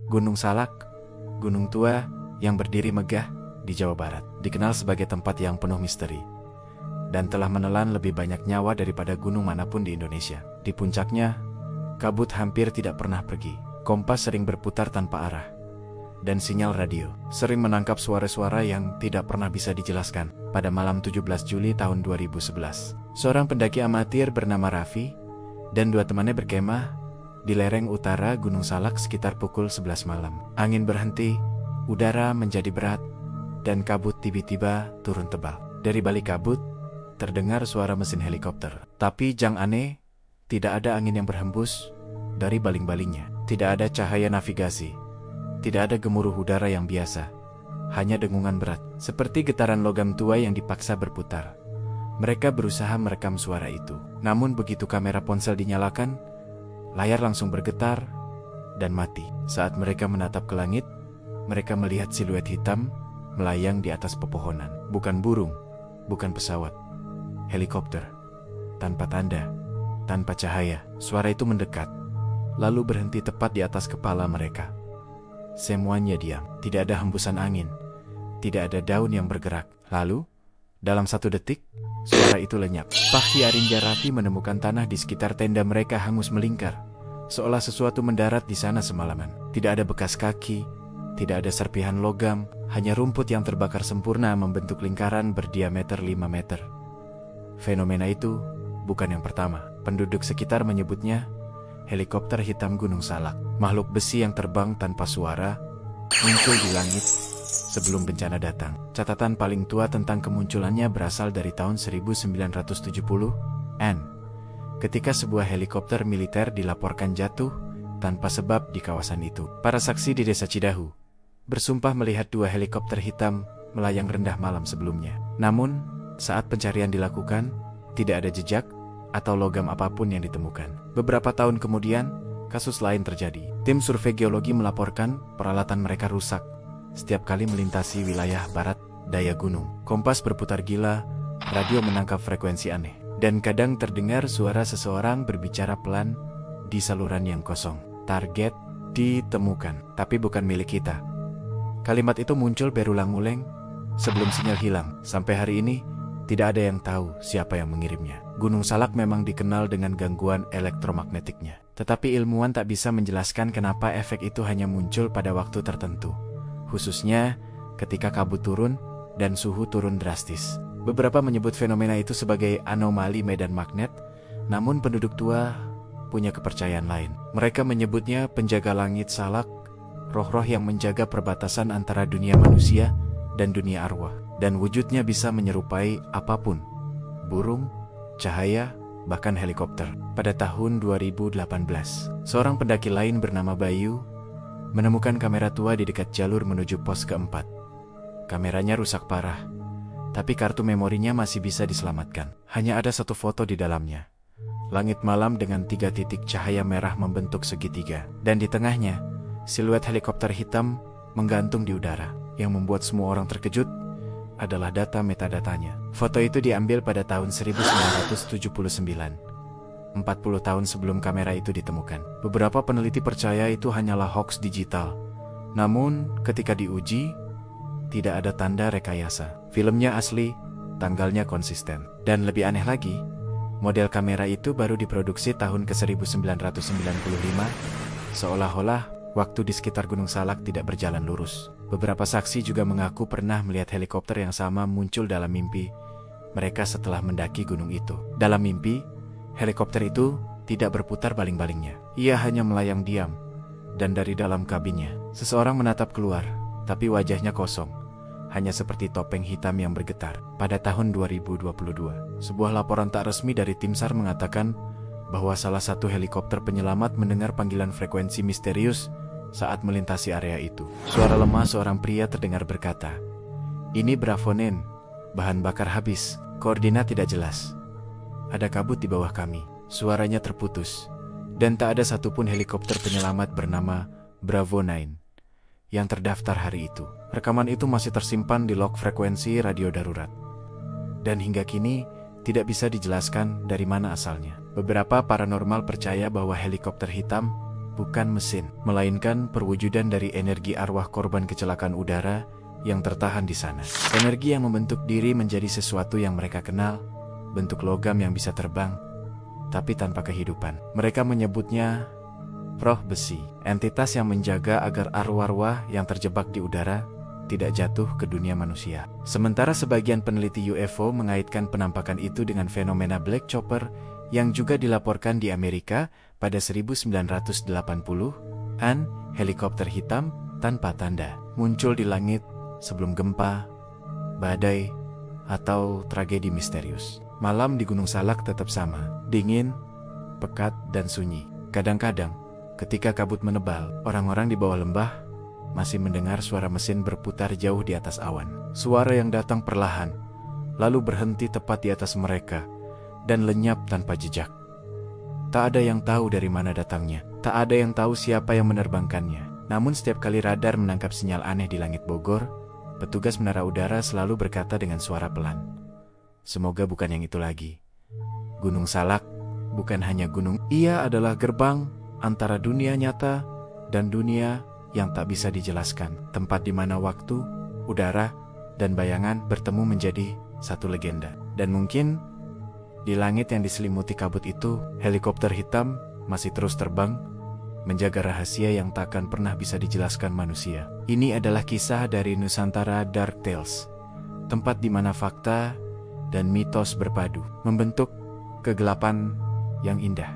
Gunung Salak, gunung tua yang berdiri megah di Jawa Barat, dikenal sebagai tempat yang penuh misteri dan telah menelan lebih banyak nyawa daripada gunung manapun di Indonesia. Di puncaknya, kabut hampir tidak pernah pergi. Kompas sering berputar tanpa arah, dan sinyal radio sering menangkap suara-suara yang tidak pernah bisa dijelaskan. Pada malam 17 Juli tahun 2011, seorang pendaki amatir bernama Raffi dan dua temannya berkemah di lereng utara Gunung Salak sekitar pukul 11 malam. Angin berhenti, udara menjadi berat, dan kabut tiba-tiba turun tebal. Dari balik kabut, terdengar suara mesin helikopter. Tapi jang aneh, tidak ada angin yang berhembus dari baling-balingnya. Tidak ada cahaya navigasi. Tidak ada gemuruh udara yang biasa. Hanya dengungan berat, seperti getaran logam tua yang dipaksa berputar. Mereka berusaha merekam suara itu. Namun begitu kamera ponsel dinyalakan, layar langsung bergetar dan mati. Saat mereka menatap ke langit, mereka melihat siluet hitam melayang di atas pepohonan. Bukan burung, bukan pesawat. Helikopter. Tanpa tanda, tanpa cahaya. Suara itu mendekat, lalu berhenti tepat di atas kepala mereka. Semuanya diam. Tidak ada hembusan angin. Tidak ada daun yang bergerak. Lalu, dalam 1 detik, suara itu lenyap. Pakhti Arinja Raffi menemukan tanah di sekitar tenda mereka hangus melingkar, seolah sesuatu mendarat di sana semalaman. Tidak ada bekas kaki, tidak ada serpihan logam, hanya rumput yang terbakar sempurna membentuk lingkaran berdiameter 5 meter. Fenomena itu bukan yang pertama. Penduduk sekitar menyebutnya helikopter hitam Gunung Salak. Makhluk besi yang terbang tanpa suara muncul di langit sebelum bencana datang. Catatan paling tua tentang kemunculannya berasal dari tahun 1970-an, ketika sebuah helikopter militer dilaporkan jatuh tanpa sebab di kawasan itu. Para saksi di Desa Cidahu bersumpah melihat 2 helikopter hitam melayang rendah malam sebelumnya. Namun, saat pencarian dilakukan, tidak ada jejak atau logam apapun yang ditemukan. Beberapa tahun kemudian, kasus lain terjadi. Tim survei geologi melaporkan peralatan mereka rusak setiap kali melintasi wilayah barat daya gunung. Kompas berputar gila, radio menangkap frekuensi aneh, dan kadang terdengar suara seseorang berbicara pelan di saluran yang kosong. Target ditemukan, tapi bukan milik kita. Kalimat itu muncul berulang-ulang sebelum sinyal hilang. Sampai hari ini, tidak ada yang tahu siapa yang mengirimnya. Gunung Salak memang dikenal dengan gangguan elektromagnetiknya. Tetapi ilmuwan tak bisa menjelaskan kenapa efek itu hanya muncul pada waktu tertentu. Khususnya ketika kabut turun dan suhu turun drastis. Beberapa menyebut fenomena itu sebagai anomali medan magnet, namun penduduk tua punya kepercayaan lain. Mereka menyebutnya penjaga langit Salak, roh-roh yang menjaga perbatasan antara dunia manusia dan dunia arwah. Dan wujudnya bisa menyerupai apapun, burung, cahaya, bahkan helikopter. Pada tahun 2018, seorang pendaki lain bernama Bayu menemukan kamera tua di dekat jalur menuju pos keempat. Kameranya rusak parah, tapi kartu memorinya masih bisa diselamatkan. Hanya ada 1 foto di dalamnya. Langit malam dengan 3 titik cahaya merah membentuk segitiga. Dan di tengahnya, siluet helikopter hitam menggantung di udara. Yang membuat semua orang terkejut adalah data metadatanya. Foto itu diambil pada tahun 1979. 40 tahun sebelum kamera itu ditemukan. Beberapa peneliti percaya itu hanyalah hoax digital. Namun, ketika diuji, tidak ada tanda rekayasa. Filmnya asli, tanggalnya konsisten. Dan lebih aneh lagi, model kamera itu baru diproduksi tahun ke-1995, seolah-olah waktu di sekitar Gunung Salak tidak berjalan lurus. Beberapa saksi juga mengaku pernah melihat helikopter yang sama muncul dalam mimpi mereka setelah mendaki gunung itu. Dalam mimpi, helikopter itu tidak berputar baling-balingnya. Ia hanya melayang diam, dan dari dalam kabinnya, seseorang menatap keluar, tapi wajahnya kosong, hanya seperti topeng hitam yang bergetar. Pada tahun 2022, sebuah laporan tak resmi dari tim SAR mengatakan bahwa salah satu helikopter penyelamat mendengar panggilan frekuensi misterius saat melintasi area itu. Suara lemah seorang pria terdengar berkata, "Ini Bravonen, bahan bakar habis, koordinat tidak jelas. Ada kabut di bawah kami." Suaranya terputus, dan tak ada satupun helikopter penyelamat bernama Bravo 9 yang terdaftar hari itu. Rekaman itu masih tersimpan di log frekuensi radio darurat, dan hingga kini tidak bisa dijelaskan dari mana asalnya. Beberapa paranormal percaya bahwa helikopter hitam bukan mesin, melainkan perwujudan dari energi arwah korban kecelakaan udara yang tertahan di sana. Energi yang membentuk diri menjadi sesuatu yang mereka kenal, bentuk logam yang bisa terbang, tapi tanpa kehidupan. Mereka menyebutnya roh besi, entitas yang menjaga agar arwah-arwah yang terjebak di udara tidak jatuh ke dunia manusia. Sementara sebagian peneliti UFO mengaitkan penampakan itu dengan fenomena Black Chopper yang juga dilaporkan di Amerika pada 1980-an, helikopter hitam tanpa tanda muncul di langit sebelum gempa, badai, atau tragedi misterius. Malam di Gunung Salak tetap sama, dingin, pekat, dan sunyi. Kadang-kadang, ketika kabut menebal, orang-orang di bawah lembah masih mendengar suara mesin berputar jauh di atas awan. Suara yang datang perlahan, lalu berhenti tepat di atas mereka, dan lenyap tanpa jejak. Tak ada yang tahu dari mana datangnya, tak ada yang tahu siapa yang menerbangkannya. Namun setiap kali radar menangkap sinyal aneh di langit Bogor, petugas menara udara selalu berkata dengan suara pelan, "Semoga bukan yang itu lagi." Gunung Salak bukan hanya gunung, ia adalah gerbang antara dunia nyata dan dunia yang tak bisa dijelaskan. Tempat di mana waktu, udara, dan bayangan bertemu menjadi satu legenda. Dan mungkin di langit yang diselimuti kabut itu, helikopter hitam masih terus terbang, menjaga rahasia yang takkan pernah bisa dijelaskan manusia. Ini adalah kisah dari Nusantara Dark Tales, tempat di mana fakta dan mitos berpadu, membentuk kegelapan yang indah.